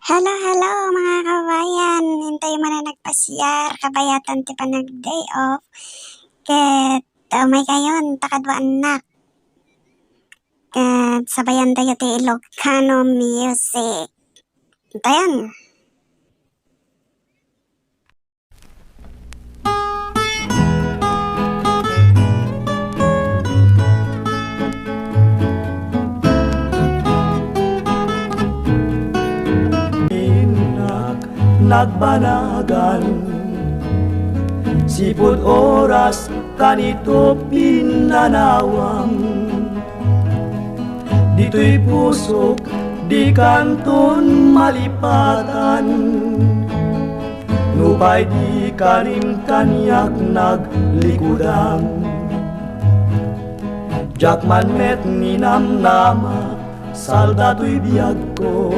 Hello, hello mga kabayan. Hintay mo na nagpasyar, kabayatan ti pa nag-day off. Ket may kayon, takadwaan nak. Ket sabayan tayo ti Ilocano music. Tayan. Nagbanagan sipud oras kanito pinanawang dito'y pusok di kanton malipatan nupay di kanin kanyak naglikudan jakman met ninamnama saldato'y biyag ko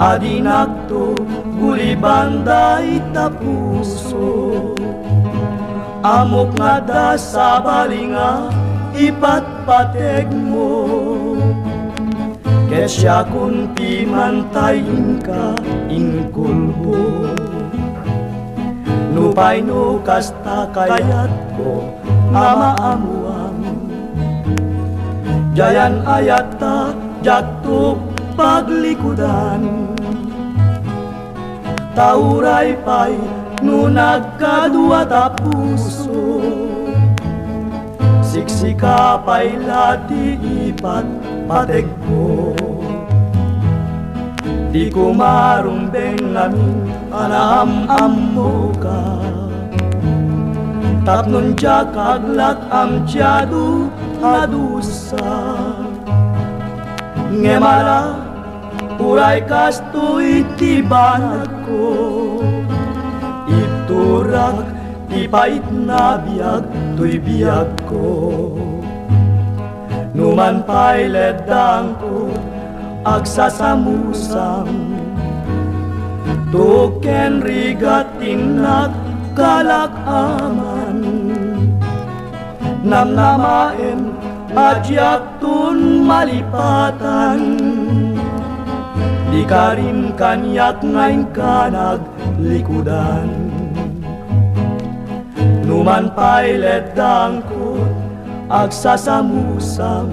adinakto gulibanday tapuso amok nga da sa balinga ipatpateg mo kesya kun pimantayin ka inkulbo nupay no kasta kayat ko amaamuam jayan ayata jakto paglikudan tauray pa'y nunagkadwa ta puso siksika pa'y lati ipat pateg ko di ko marumbeng namin anam-am mo ka tapnon jak aglat amtiadu adusa ngemara uray kasto itibanag ko iturak ipait na biyag to'y biyag ko numan pa'y ledang ko agsasamusam tuken rigating nagkalakaman namnamaen adyak tun malipatan di karin kanyak ngayon ka naglikudan numan pa'y ledang ko agsasamusam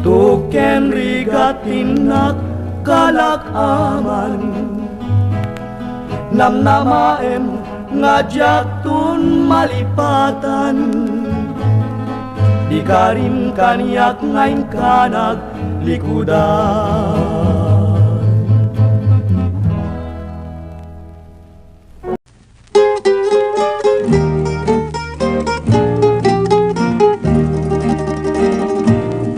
tuken rigatin nagkalakaman namnamaen ngadyak tun malipatan di karin kanyak ngayon ka naglikudan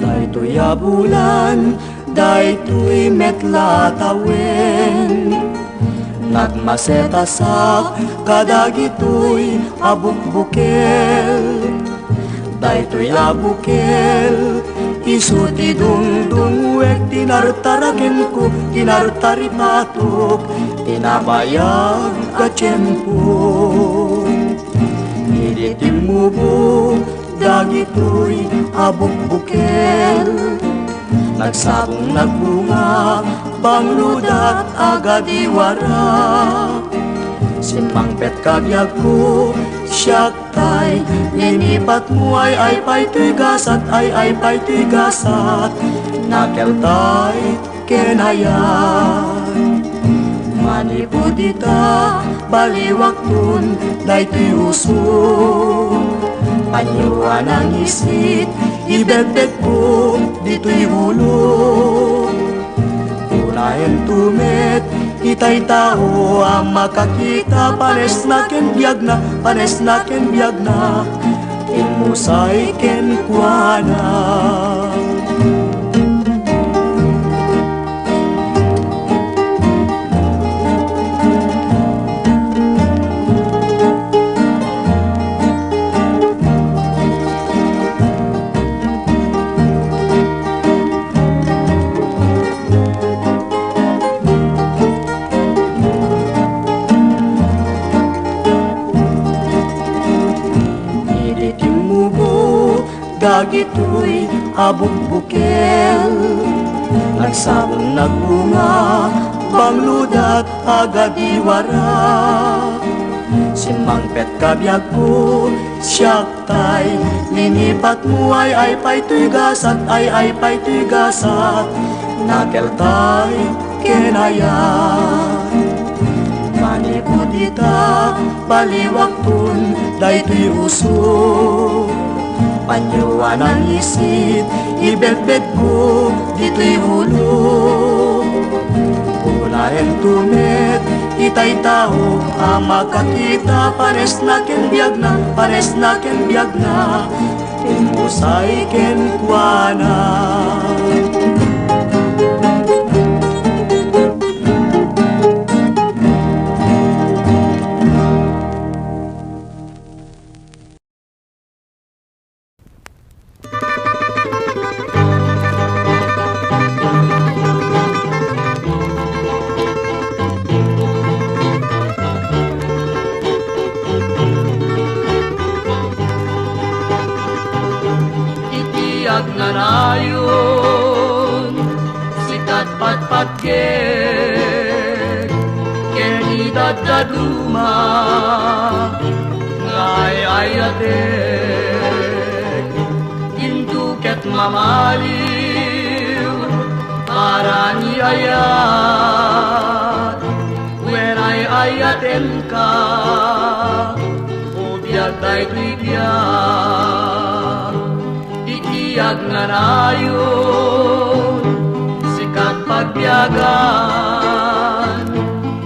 daytoy bulan daytoy metlatawen nagmaseta sa kadagitoy abukbukel daytoy abukel isu ti dungdungwek tinartaraken ko tinartaripatok tinabayag ka tiyempo ilitimubok dagitoy abukbukel nagsakong nagbunga bangludat agadiwara simpang pet kabyag ko siyak tay linipat mo ay pa'y tigasat ay pa'y tigasat nakeltay kenayan manipudita baliwak tun daytoy uso panyuan ang isit ibedbed ko dito'y ulo unayan tumet itay tao ang makakita panes na ken biyag na ilmusay ken kuana dagitoy abukbukel nagsabong nagbunga, bangludat agad iwara. Si Mangpet kabiyag ko, siyak tay, linipat mo ay pa'y tigasat, ay pa'y tigasat, nakeltay kenayat. Manipudita, baliwaktun, daytoy uso. Panyuan ang isit, ibedbed ko, dito'y ulo. Unahin tumet, itay tao, makakita, pares na ken biyag na, pares na ken biyag na, timusay ken kuana. Itiyak na nayon, sikat patpatgek, kenidad daduma, ngay ayatek, induket mamaliw, para ni ayat, when ay ayaten ka, ubiyag tayo biyag. Itiyak nga nayon, sikat pagbiyagan,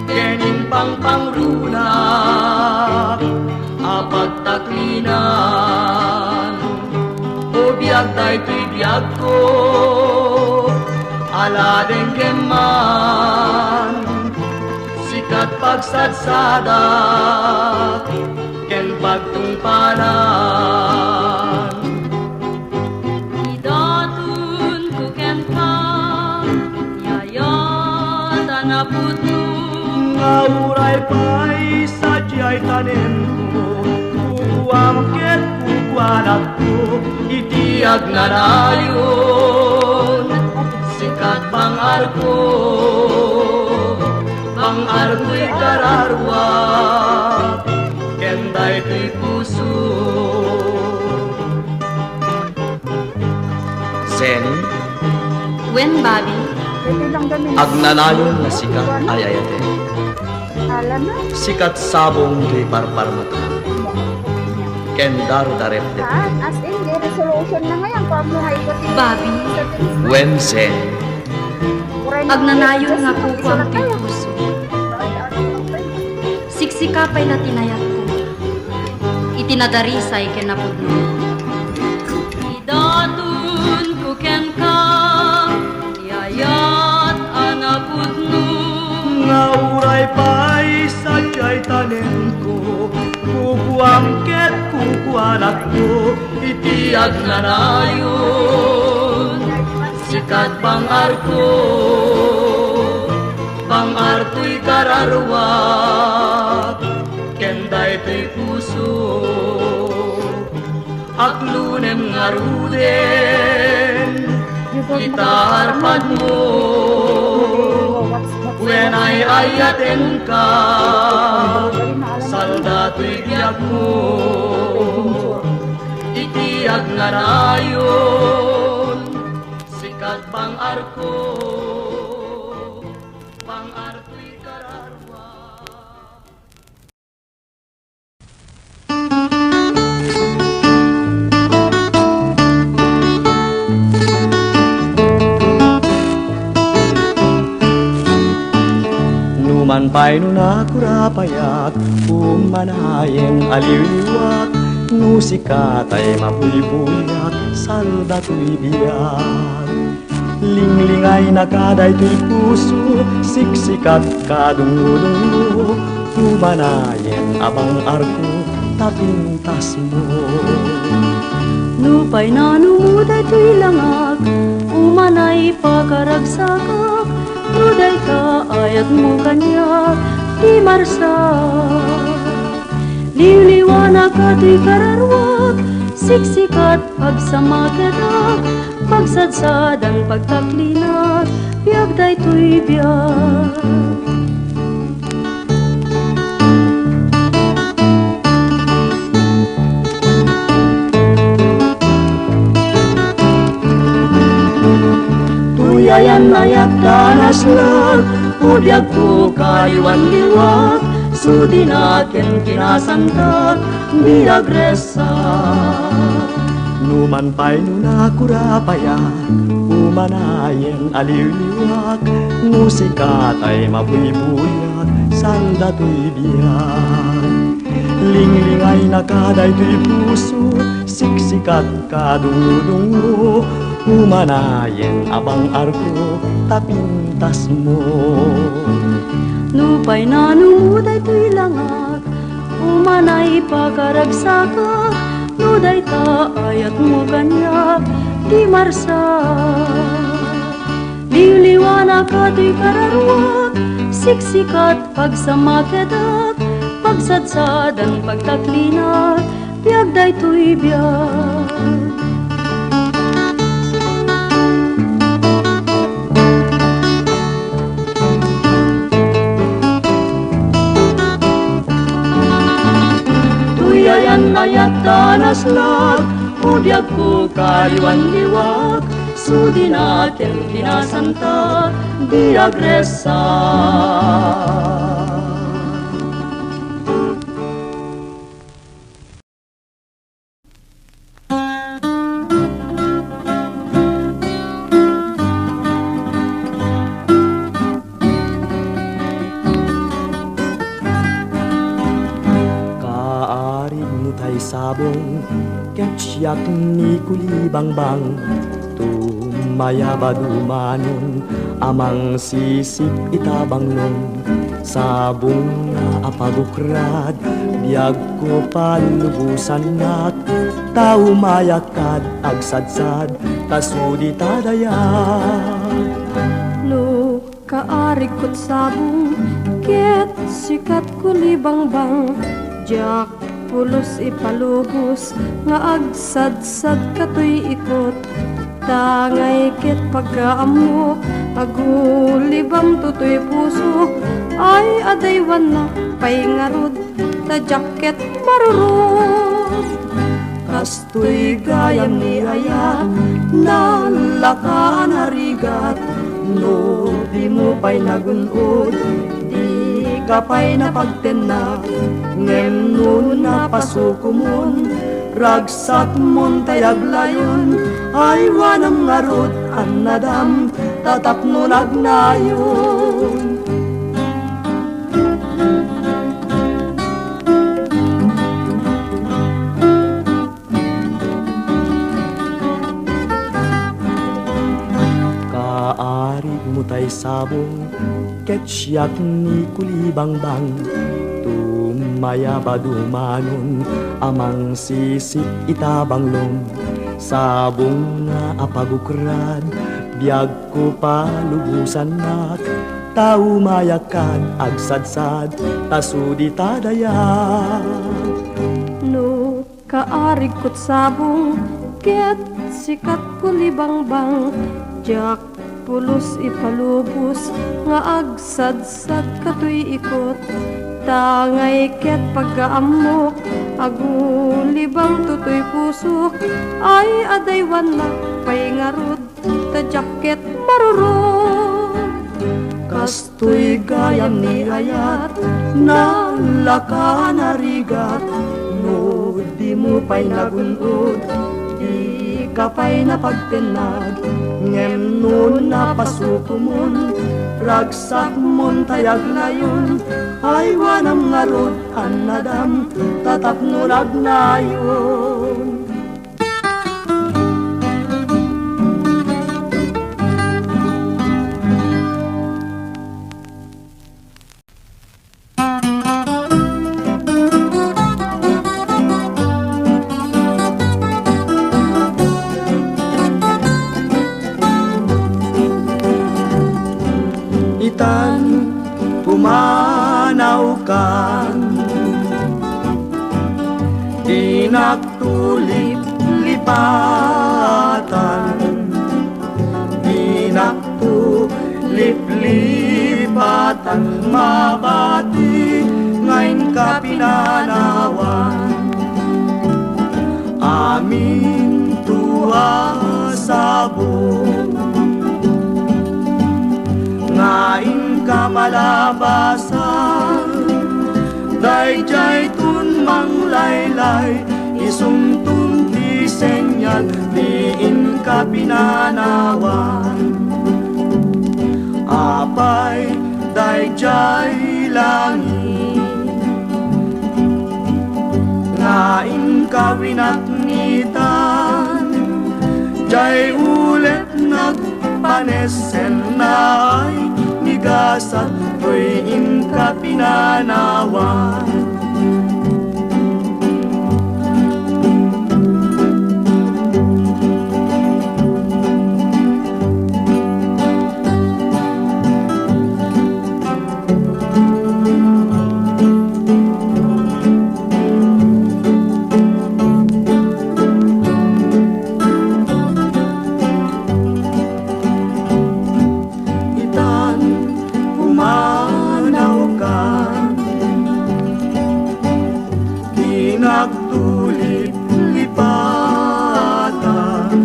kening pangpangrunak, apagtaklinan. O biyag tayo'y biyag ko, aladeng keman, sikat pagsatsadak, ken pagtungpanan. Ngauray pa'y sadyay tanim ko, kukuamket kukuanak ko, Itiyak na nayon, sikat bangar ko, bangar ko'y kararwa, kenday ko'y puso. Zen, When, Bobby? agnanayon na sikat ay ayate. Sikat sabong di parpar mata. Kendar darep de. As in, the resolution na ngayon, pamuhay ko din. Bobby, When Zen, agnanayon nga kukwang ti puso. Siksikapay na tinayat ko. Itinadarisay kinapudno. Idatun ko ken ka, yayat anapudno. ngauray pa'y sadyay tanim ko, kukuamket kukuanak ko, Itiyak na nayon, sikat bangar ko, bangar ko'y kararwa, kenday to'y puso. Aklunem nga ruden, itaarpad mo, when ay ayaten ka, salda to'y biyak mo. Itiyak nga rayon, sikat bangar ko, bangar ko'y kararwa. Numan pa'y nunakurapayak, umanayeng aliwiwat, nusikatay mapuy-puyak, salda to'y biyak. Linglingay na kaday to'y puso, siksikat kadungo-dungo, umanayen abang arko, tapintas mo. Lupay na numuday to'y langag, umanay pagkaragsakak, nuday ka ayat mo kanya, di marsak. Liliwanag ka to'y kararwag, siksikat pagsama kita, pagsadsad ang pagtaklinat, biyag daytoy biyag. Tuyayan ayat danas lag, udyag ko kayuan liwat, sudi natin kinasantat, biyag resa. Numan pa'y nunakurapayat, umanayen aliliwak, musika tay mabuybuyak, sanda to'y biyag. Linglingay na kaday to'y puso, siksikat kadudungo, umanayen abang arko, tapintas mo. Nupay na nuday to'y langak, umanay pagkaragsaka, nuday ta ayat mo kanyak, di marsa. Liliwana ka to'y kararwak, siksikat pagsamakedak, pagsadsad ang pagtaklinat, biyag daytoy biyag. Tuyayan ayat danas lag, udyag ko kayuan liwak, sudi natin kinasantat, biyag resa. Sabong ketyak ni kulibangbang, tumayaba dumanon amang sisip itabanglong, sabong na apagukrad biyag ko palubusan nak, tao mayakad agsadsad tasudi tadayat. No kaarig kot sabong ket sikat kulibangbang, jak pulos ipalubos nga agsadsad katoy ikot, tangay ket pagkaamok agulibam tutoy puso, ay adaywan na pay ngarod ta jacket marurot. Kastoy gayam ni ayat na lakaan harigat, no di mo pa'y nagunod, di ka pa'y napagtenak, ngem nun napasukumon, ragsak mon tayag layon, ay wanam ngarot an nadam, tatap nun agnayon. Kaarig mo tay sabong, ketyak ni kulibangbang, mayaba dumanon amang sisip itabanglong, sabong nga apagukrad biyag ko palubusan nak, tao mayakad agsadsad tasudi tadayat. No kaarig kot sabong ket sikat kulibangbang, jak pulos ipalubos nga agsadsad katoy ikot, tangay ket pagkaamok agulibang tutoy pusok, ay adaywan na pay ngarod ta jacket marurot. Kastoy gayam ni ayat na lakaan harigat, no di mo pa'y nagunod, di ka pa'y napagtenag, ngem nun napasukumon, ragsak mon tayag layon, ay wanam ngarod an nadam, tatap nun agnayon. Itan pumanaw kan, di nagtulip lipatan, inakto liplipatan mabati ngayon ka pinanawan amin tuwa sabong ngayon ka malabasan dayjay tun manglaylay isungtun ti senyal diin ka pinanawan apay dayjay langit ngain ka winaknitan jay ulit nagpanesen na ay nigasat tuwin ka pinanawan nagtulip-lipatan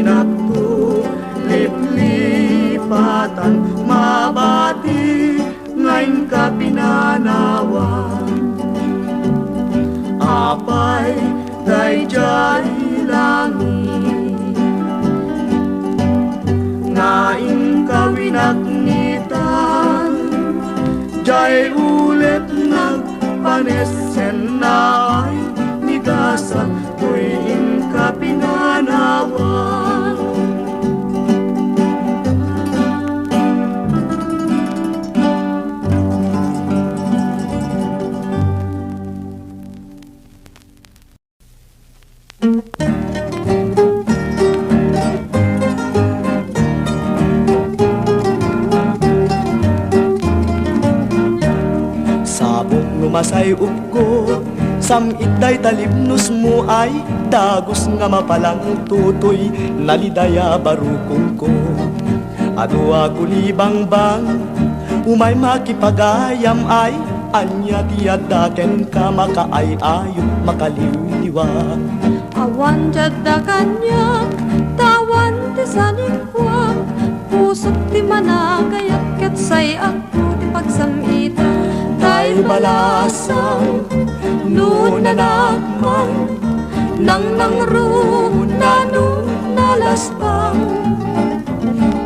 Nagtulip-lipatan mabati ngayon ka pinanawan apay dayjay langit ngayon ka winaknitan jay ulit nagpanesen na ay nigasat tuwing ka pinanawan Masay upko samit-day talibnos mo ay dagos nga mapalang tutoy nalidaya barukong ko adwa kulibang-bang umay makipagayam ay anya tiyadaken ka makaay-ayo makaliw-liwa awan jadda kanyak tawan ti sanikwa pusok ti managayat ket say ako ti pagsamita tay balasang nunanakman nang nangrunan nalasbang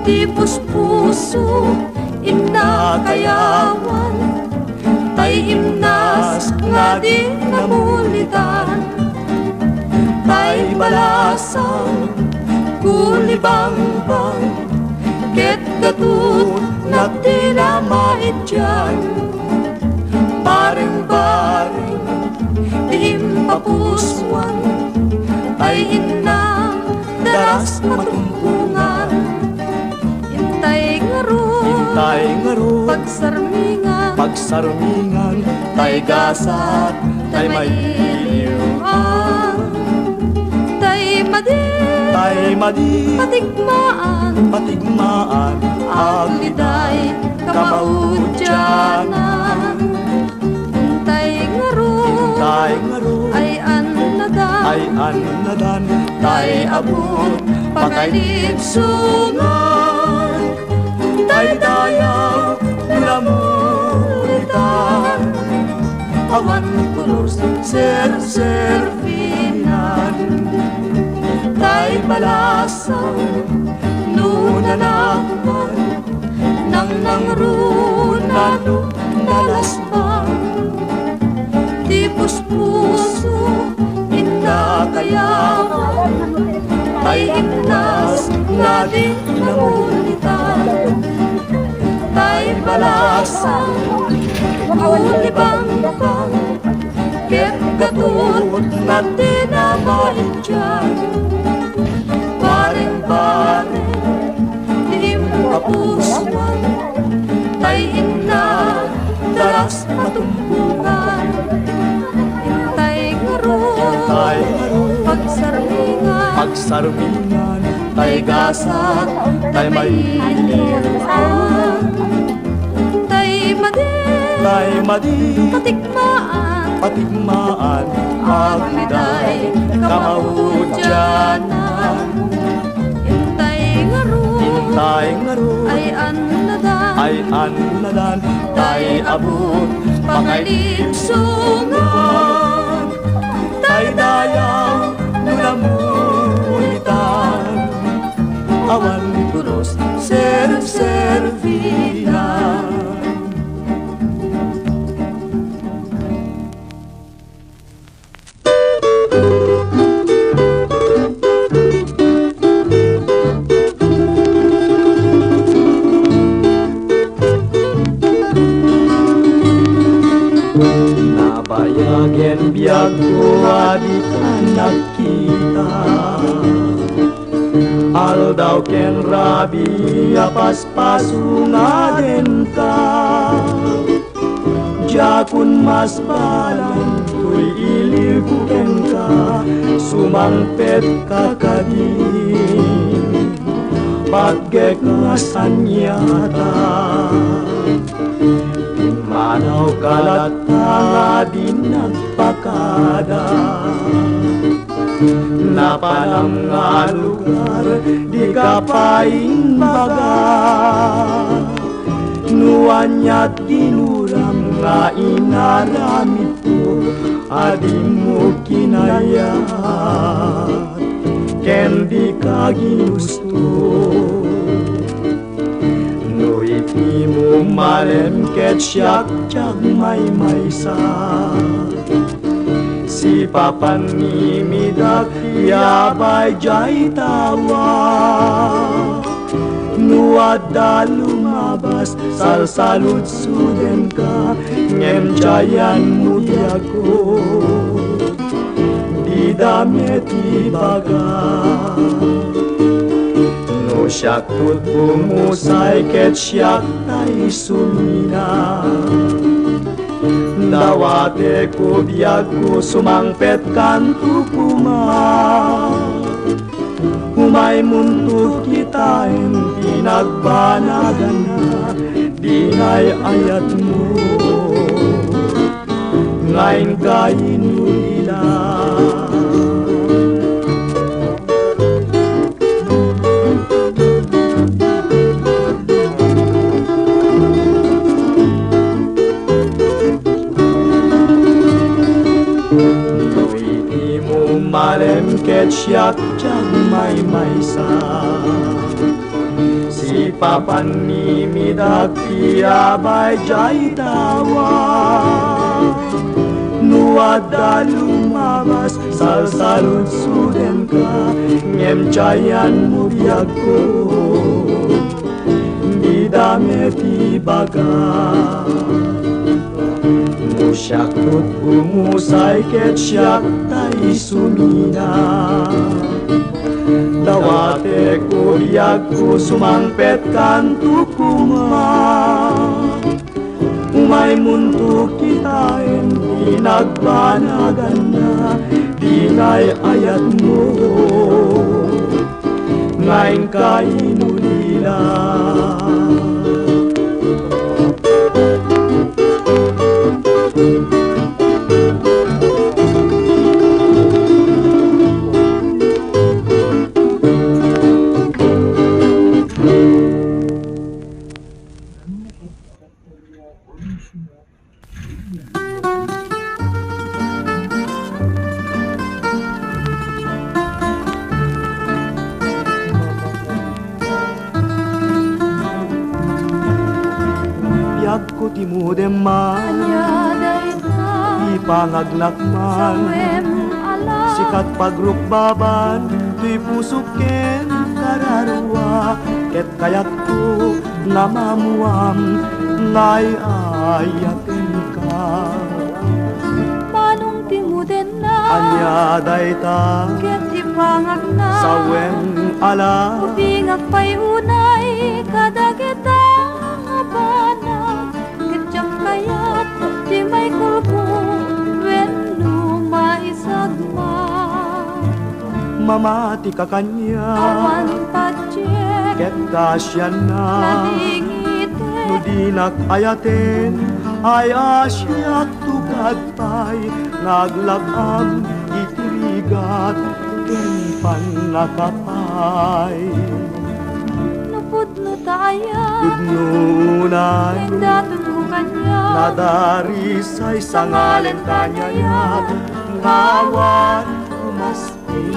tipos puso inakayawan tay imnas nga di namulitan tay balasang kulibang-bang ket gatut nagdinamait dyan baring-baring dihim papuswan tay inna daras matumpungan intay ngaro pagsarmingan tay gasat tay mailiwan tay madi patigmaan agliday kamaudyanan intay ngaro ay annadan tay abot pakailipsungan tay dayaw lamulitan awan kulurs serfinan tay balasang nunanakman nang nangrunano nalasbang tipos puso inakayawan tay imnas nga di namulitan tay balasang ulibang-bang ket gatut na dinamait dyan baring-baring dihim kapuswan tay inna daras matumpungan intay ngaro pagsarmingan tay gasak, tay mailiwan, Tay madi, patigmaan, agday, kamahudyanan, Intay ngaro ay anladan, tay abot, pangalipsungan, tay dayaw, nulamunitan, awan puros, servihan. Nabayagen biag ko adi anak kita, aldaw ken rabi apas pasungaden ka, jakun mas balang kuy iligu ken ka, sumangpet kakadi, pagek ngasanyata. Manaw kalat nga di nagpakada, napanang nga lugar di kapain baga, nuanyat ginuram nga inaramit ko, adi mo kinayat, ken di ka ginusto. Iti mo malem ket siyak tiyag may maysa, si papan ni midak yabay jay tawa, nuada lumabas salsalud suden ka, ngem jayan mo diako, di damit ibaga. Siyak tut bumusay ket siyak tay sumina, dawate ko biag ko sumangpet kanto kuma, humay mundo kitain pinagbanagan na, dinay ayat mo, ngayon kainulila. Malem ket siyak tiyag may maysa, si papan ni midak tiyabay jay tawa, nuada lumabas salsalud suden ka, ngem jayan mo biag ko, di damit ibaga. Siyak tut bumusay ket siyak tay sumina, dawate ko biag ko sumangpet kanto kuma, umay mundo kitain pinagbanagan na, dinay ayat mo, ngayon kainulila. Biag ko timudem man, ipangaglakman, sikat pagrukbaban, tuy pusok ken kararwa, ket kayak ko namamuam, ngay ayatin ka. Manong timuden na, Anya dayta, ket ipangag na, sawen ala, pingag pay unay, kadagita abana, ketjak kayat, di may kulko, wenno maisagma. mamati ka kanya Awan pacek ket kasyan na nadingite nudinak ayaten ay asyak tukad pay naglakam itirigat ken panakapay Napudno tayo tudnunay Indatun ko kanya nadarisay sa ngalen kanyayat ngawan umasti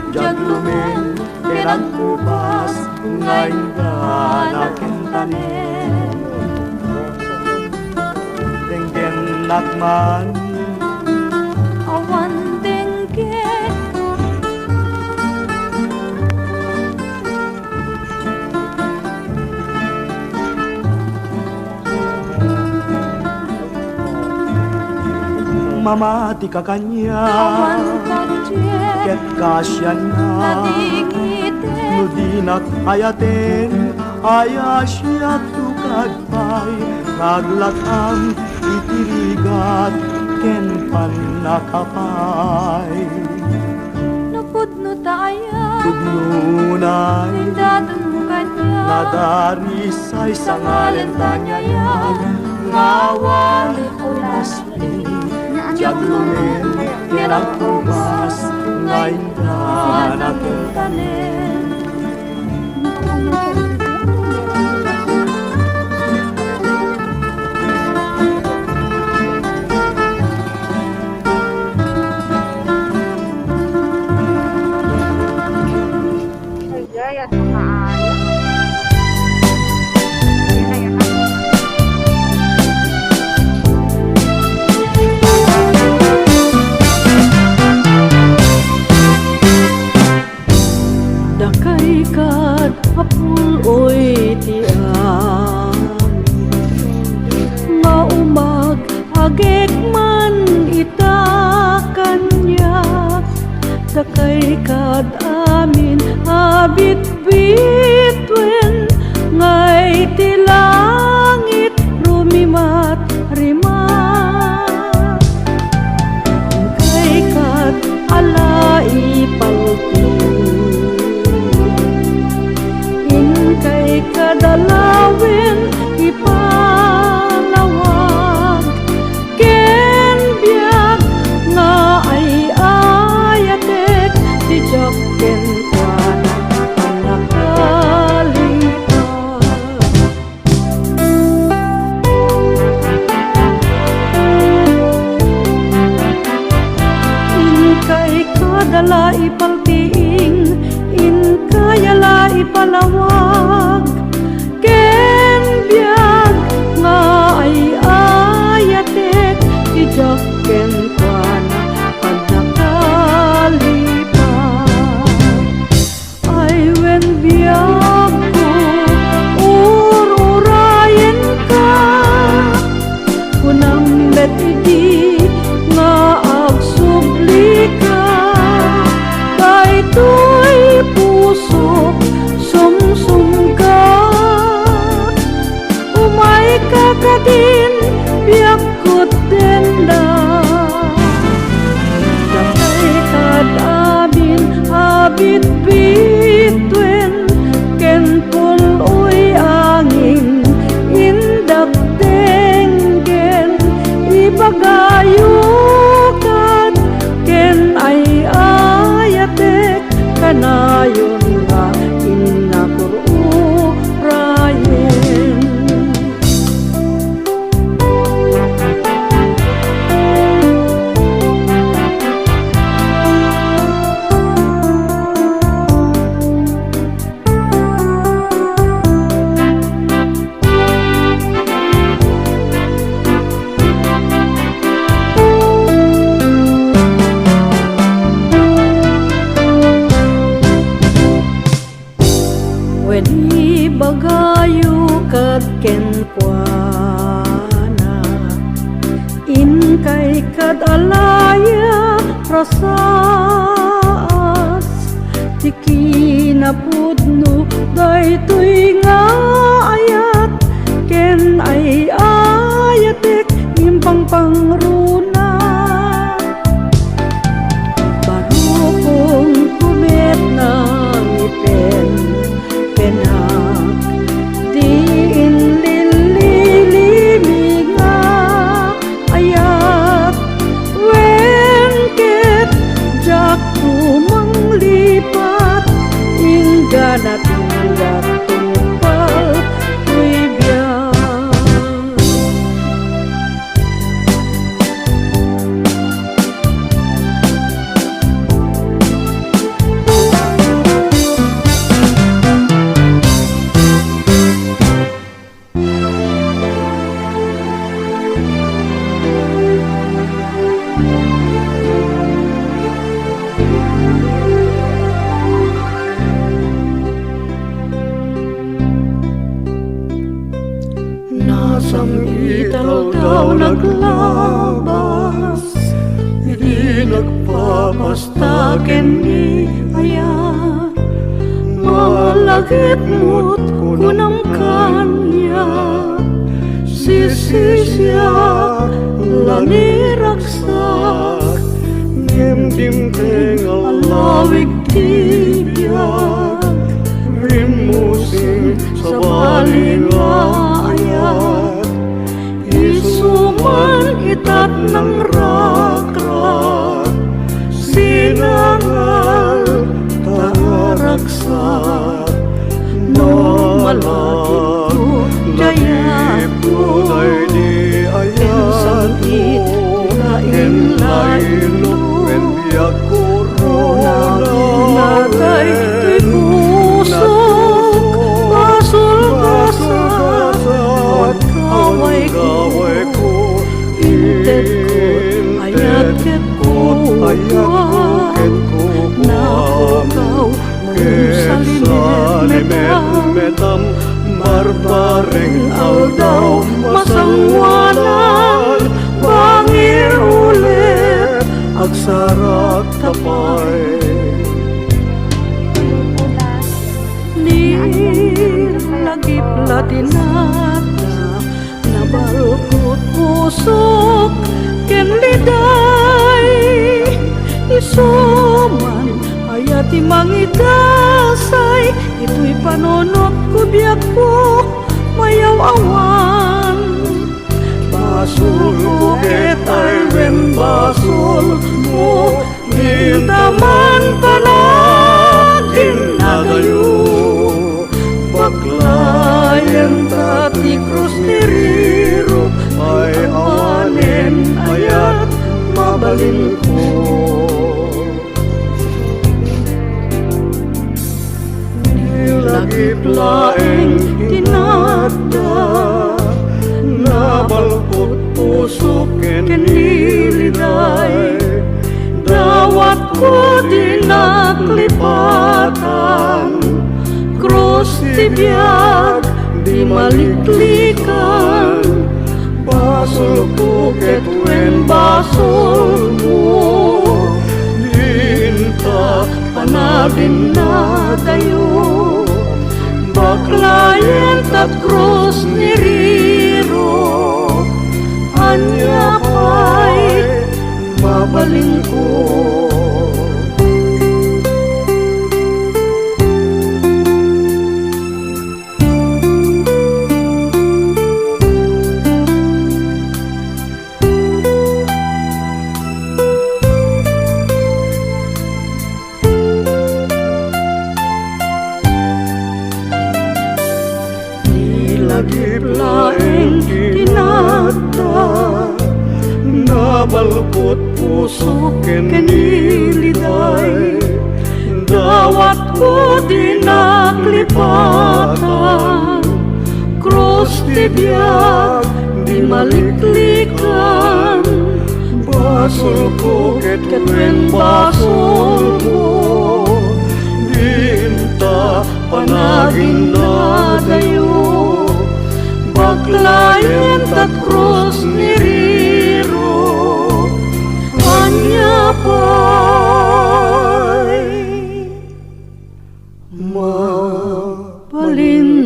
jaglumen kerang kupas ngayon ka nakintanen tenggen nakman Awan dengke mamati ka kanya Awan pacek ket kasyan na nadingite nudinak ayaten ayasyak tukad pay naglakam itirigat ken panakapay Napudno tayo tudnunay Indatun ko kanya nadarisay sa ngalen kanyayan ngawan umasti jaglumen kerang kupas ngayon ka nakintanen Ay, gaya sa maayo. Kaya ka. Dakay kat hapul oy tiang Maumag agek man ita kanya Dakay kat amin abit bitwen Ngay ti langit rumimat rimat Kay kat alai palpin Kay kadalawin ipalawag ken biag nga ay ayatek ti ken kuana panakalipag Kay kadala ipaltiing kayala ipalawag ken biag nga ay ayatek ijak ken kuana pagnakalipag ay wen biag ko ururayen ka kunang betidi nga agsubli ka kay to'y puso sumsum ka umay ka kadin biyak kot denda dakay kad amin abit bitwen ken puloy angin indak tenggen ibagayukat ken ay ayatek kanayon nga inapururayen Weni bagayu kat ken kuana kay kad alaya rasas tiki na pudno daytoy nga ayat ken ay ayatek impang pangruna barukong kume Masang ital daw naglabas, hindi nagpapastakin ni ayan. Malagit mo't kunang kanya, sisisya laniraksak, dimdim-ting alawig tibiyag, rimusing sa balingayat, isuman itat ng rakrak, sinangal taraksak, no malakit ko jayap ko, di ayan mo, lain mo, biyak ko natay to'y pusok, basol-basal, kaway ko, intet ko, ayat ket ko, nahugaw, sa limet-metam, barbareng aldaw, masangwanan, bangir ulit, agsarak tapay. Nilagip latinata, nabalukot pusok, kenliday, isuman, ayati mangitasay, ito'y panonot ko biyak ko, mayaw awan. Basul mo ketay wen basul mo, nintaman panagin na kayo. Baklayan tati krus ni Riro, ay awanin ayat mabalin ko. Nilagip laeng tinata, nabalpot pusok keniliday, dawat ko dinaklipatan, krus tibiyag di maliklikan, basol ko ketwen basol mo, dinta panagin na tayo, baklayan tat krus ni Riro, anya pa'y mabaling ko. Nilagip laeng tinata, nabalpot pusok keniliday, dawat ko dinaklipatan, krus tibiyag di maliklikan, basol ko ketwen basol mo, dinta panagin na dayo, baklayan tat krus ni Riro, anya pa'y mabalin